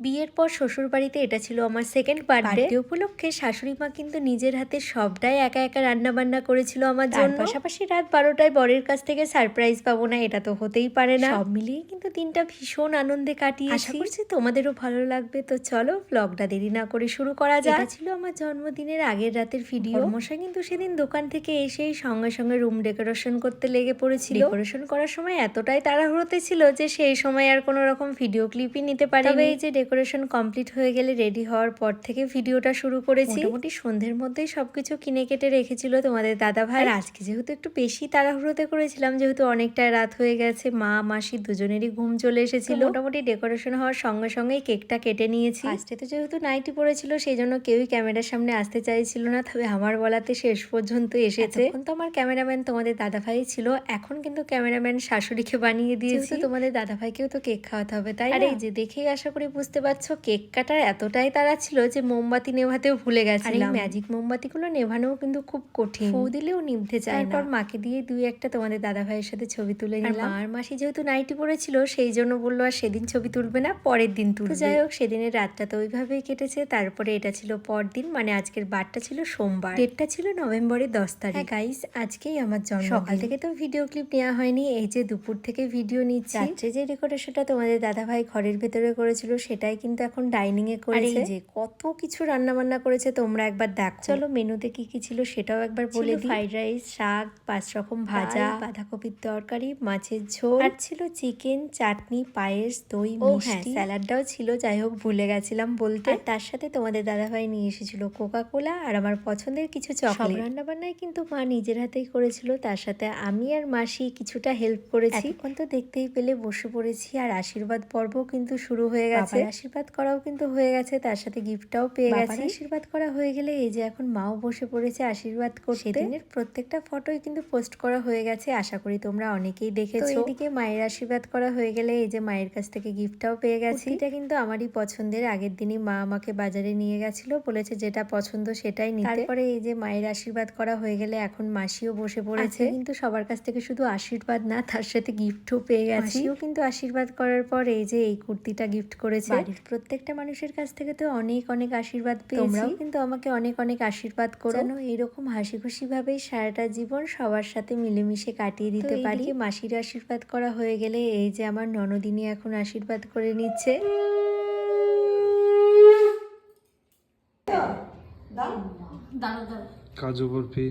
বিয়ের পর শ্বশুরবাড়িতে এটা ছিল আমার সেকেন্ড বার্থডে উপলক্ষে শাশুড়ি মা কিন্তু নিজের হাতে সবটাই একা একা রান্না বান্না করেছিল আমার জন্য। পাশাপাশি রাত 12টায় বরের কাছ থেকে সারপ্রাইজ পাবো না, এটা তো হতেই পারে না। সব মিলিয়ে কিন্তু দিনটা ভীষণ আনন্দে কাটিয়ে, আশা করছি তোমাদেরও ভালো লাগবে। তো চলো ব্লগটা দেরি না করে শুরু করা যাক। এটা ছিল আমার জন্মদিনের আগের রাতের ভিডিও। মশাই কিন্তু সেদিন দোকান থেকে এসেই সঙ্গে সঙ্গে রুম ডেকোরেশন করতে লেগে পড়েছিল। ডেকোরেশন করার সময় এতটাই তাড়াহুড়োতে ছিল যে সেই সময় আর কোনো রকম ভিডিও ক্লিপই নিতে পারি। তবে এই যে ডেকোরেশন কমপ্লিট হয়ে গেলে রেডি হওয়ার পর থেকে ভিডিওটা শুরু করেছি। মোটামুটি সন্ধ্যের মধ্যেই সবকিছু কিনে কেটে রেখেছিল তোমাদের দাদা ভাই। আজকে যেহেতু একটু বেশি তাড়াহুড়োতে করেছিলাম, যেহেতু অনেকটা রাত হয়ে গেছে, মা মাসি দুজনেরই ঘুম চলে এসেছিল। মোটামুটি ডেকোরেশন হওয়ার সঙ্গে সঙ্গেই কেকটা কেটে নিয়েছি। ফার্স্টে তো যেহেতু নাইটি পড়েছিল সেই জন্য কেউই ক্যামেরার সামনে আসতে চাইছিল না, তবে আমার বলাতে শেষ পর্যন্ত এসেছে। এখন তো আমার ক্যামেরাম্যান তোমাদের দাদা ভাই ছিল, এখন কিন্তু ক্যামেরাম্যান শাশুড়িকে বানিয়ে দিয়েছি। তোমাদের দাদা ভাইকেও তো কেক খাওয়াতে হবে, তাই না? এই যে দেখেই আশা করি বুঝতে পারছো কেক কাটার এতটাই তাড়া ছিল যে মোমবাতি নেভাতেও ভুলে গেছিলাম। ম্যাজিক মোমবাতিগুলো নেভানোও কিন্তু খুব কঠিন, ফু দিলেও নিভতে চায় না। তারপর মাকে দিয়ে দুই একটা তোমাদের দাদা ভাইয়ের সাথে ছবি তুলে নিলাম। আর মাসি যেহেতু নাইটি পড়েছিল সেই জন্য বললো আর সেদিন ছবি তুলবে না, পরের দিন তুলবে। যাই হোক, সেদিনের রাতটা তো ওইভাবেই কেটেছে। তারপরে এটা ছিল পরদিন, মানে আজকের বারটা ছিল সোমবার, ডেটটা ছিল নভেম্বরের 10 তারিখ। গাইস, আজকেই আমার জন্ম। সকাল থেকে তো ভিডিও ক্লিপ নেওয়া হয়নি, এই যে দুপুর থেকে ভিডিও নিচ্ছি। রাত্রে যে ডেকোরেশনটা তোমাদের দাদা ভাই ঘরের ভেতরে করেছিল সেটাই কিন্তু এখন ডাইনিং এ করেছে। যে কত কিছু রান্না বান্না করেছে তোমরা একবার দেখ। চলো মেনুতে কি কি ছিল সেটাও একবার বলে দিই। ফ্রাইড রাইস, শাক, 5 রকম ভাজা, বাঁধাকপির তরকারি, মাছের ঝোল, আর ছিল চিকেন, চাটনি, পায়েস, দই, মিষ্টি, স্যালাডটাও ছিল। যাই হোক, ভুলে গেছিলাম বলতে। তার সাথে তোমাদের দাদা ভাই নিয়ে এসেছিল কোকা কোলা আর আমার পছন্দের কিছু চকলেট। সব রান্না বান্নাই কিন্তু মা নিজের হাতেই করেছিল, তার সাথে আমি আর মাসি কিছুটা হেল্প করেছি। এখন তো দেখতেই পেলে বসে পড়েছি আর আশীর্বাদ পর্বও কিন্তু শুরু হয়ে গেছে। আশীর্বাদ করাও কিন্তু হয়ে গেছে, তার সাথে গিফটটাও পেয়ে গেছি। আশীর্বাদ করা হয়ে গেলে এই যে এখন মাও বসে পড়েছে আশীর্বাদ করতে। সেদিনের প্রত্যেকটা ফটোই কিন্তু পোস্ট করা হয়ে গেছে, আশা করি তোমরা অনেকেই দেখেছো। এদিকে মায়ের আশীর্বাদ করা হয়ে গেলে এই যে মায়ের কাছ থেকে গিফটটাও পেয়ে গেছি। এটা কিন্তু আমারই পছন্দের, আগের দিনই মা আমাকে বাজারে নিয়ে গেছিল, বলেছে যেটা পছন্দ সেটাই নিতে। তারপরে এই যে মায়ের আশীর্বাদ করা হয়ে গেলে এখন মাসিও বসে পড়েছে। কিন্তু সবার কাছ থেকে শুধু আশীর্বাদ না, তার সাথে গিফটও পেয়ে গেছি। মাসিও কিন্তু আশীর্বাদ করার পর এই যে এই কুর্তিটা গিফট করেছে। বাড়ির প্রত্যেকটা মানুষের কাছ থেকে তো অনেক অনেক আশীর্বাদ পেয়েছি। তোমরাও কিন্তু আমাকে অনেক অনেক আশীর্বাদ করো, যেন এইরকম হাসি খুশি ভাবেই সারাটা জীবন সবার সাথে মিলেমিশে কাটিয়ে দিতে পারি। মাসির আশীর্বাদ করা হয়ে গেলে এই যে আমার ননদিনী এখন আশীর্বাদ করে নিচ্ছে। কাজু বরফি,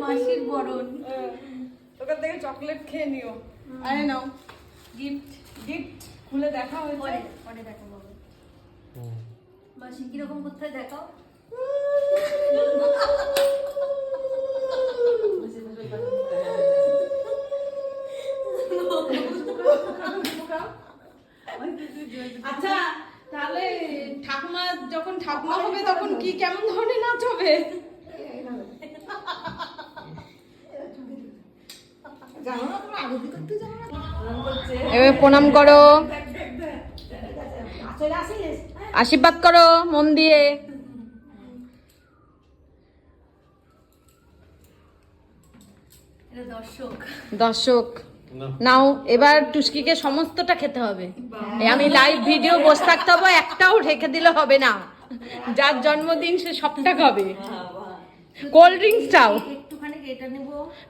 মাসির বরণ, ওখান থেকে চকলেট খেয়ে নিও। আরে নাও গিফট, গিফট খুলে দেখা হয়েছে, পরে দেখো বাবা। মাসি কিরকম করতে দেখাও। আচ্ছা, তাহলে ঠাকুমা যখন ঠাকুমা হবে তখন কি কেমন ধরনের নাচ হবে? এবার প্রণাম করো, আশীর্বাদ করো মন দিয়ে। দর্শক নাও, এবার টুস্কিকে সমস্তটা খেতে হবে। আমি লাইভ ভিডিও বসে থাকতে হবে, একটাও রেখে দিলে হবে না। যার জন্মদিন সে সবটা খাবে। কোল্ড ড্রিঙ্কসটাও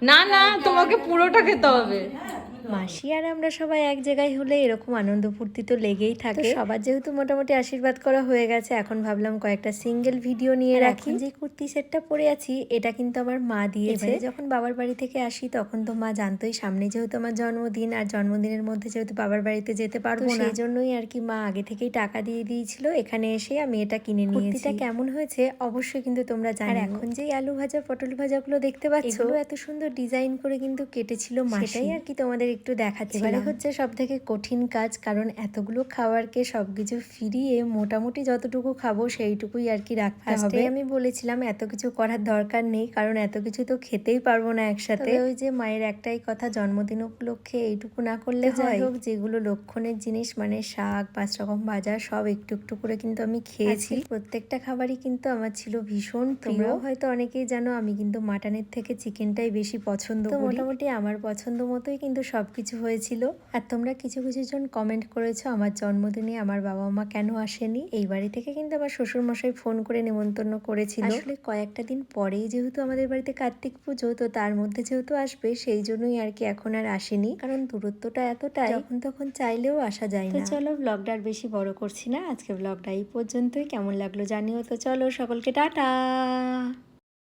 না, না তোমাকে পুরোটা খেতে হবে। মাসি আর আমরা সবাই এক জায়গায় হলে এরকম আনন্দ ফুর্তি তো লেগেই থাকে। সবার যেহেতু মোটামুটি আশীর্বাদ করা হয়ে গেছে, এখন ভাবলাম কয়েকটা সিঙ্গেল ভিডিও নিয়ে রাখি। যে কুর্তি সেটটা পরে আছি এটা কিন্তু আমার মা দিয়েছে। যখন বাবার বাড়ি থেকে আসি তখন তো মা জানতোই সামনে যেহেতু আমার জন্মদিন, আর জন্মদিনের মধ্যে যেহেতু বাবার বাড়িতে যেতে পারবো না, সেই জন্যই আর কি মা আগে থেকেই টাকা দিয়ে দিয়েছিল। এখানে এসে আমি এটা কিনে নিয়েছি। কুর্তিটা কেমন হয়েছে অবশ্যই কিন্তু তোমরা জানো। আর এখন যে আলু ভাজা পটল ভাজাগুলো দেখতে পাচ্ছ, এগুলো এত সুন্দর ডিজাইন করে কিন্তু কেটেছিল মাসি, সেটাই আর কি তোমাদের একটু দেখাচ্ছি। এবারে হচ্ছে সব থেকে কঠিন কাজ, কারণ এতগুলো খাবারকে সবকিছু ফিরিয়ে মোটামুটি যতটুকু খাবো সেইটুকুই আর কি রাখতে হবে। আমি বলেছিলাম এত কিছু করার দরকার নেই, কারণ এত কিছু তো খেতেই পারবো না একসাথে। ওই যে মায়ের একটাই কথা, জন্মদিন উপলক্ষে এইটুকু না করলে যাই হোক, যেগুলো লক্ষণের জিনিস মানে শাক 5 রকম ভাজা সব একটু একটু করে কিন্তু আমি খেয়েছি। প্রত্যেকটা খাবারই কিন্তু আমার ছিল ভীষণ প্রিয়। হয়তো অনেকেই জানো আমি কিন্তু মাটনের থেকে চিকেনটাই বেশি পছন্দ করি। মোটামুটি আমার পছন্দ মতোই কিন্তু সবকিছু হয়েছিল। আর তোমরা কিছু কিছু জন কমেন্ট করেছো আমার জন্মদিনে আমার বাবা মা কেন আসেনি। এই বাড়ি থেকে কিন্তু আমার শ্বশুর মশাই ফোন করে নেমন্তন্ন করেছিল। আসলে কয়েকটা দিন পরেই যেহেতু আমাদের বাড়িতে কার্তিক পুজো, তো তার মধ্যে যেহেতু আসবে সেই জন্যই আর কি এখন আর আসেনি, কারণ দূরত্বটা এতটাই যখন তখন চাইলেও আসা যায় না। চলো ব্লগটা আর বেশি বড় করছি না, আজকে ব্লগটা এই পর্যন্তই। কেমন লাগলো জানিও। তো চলো সকলকে টাটা।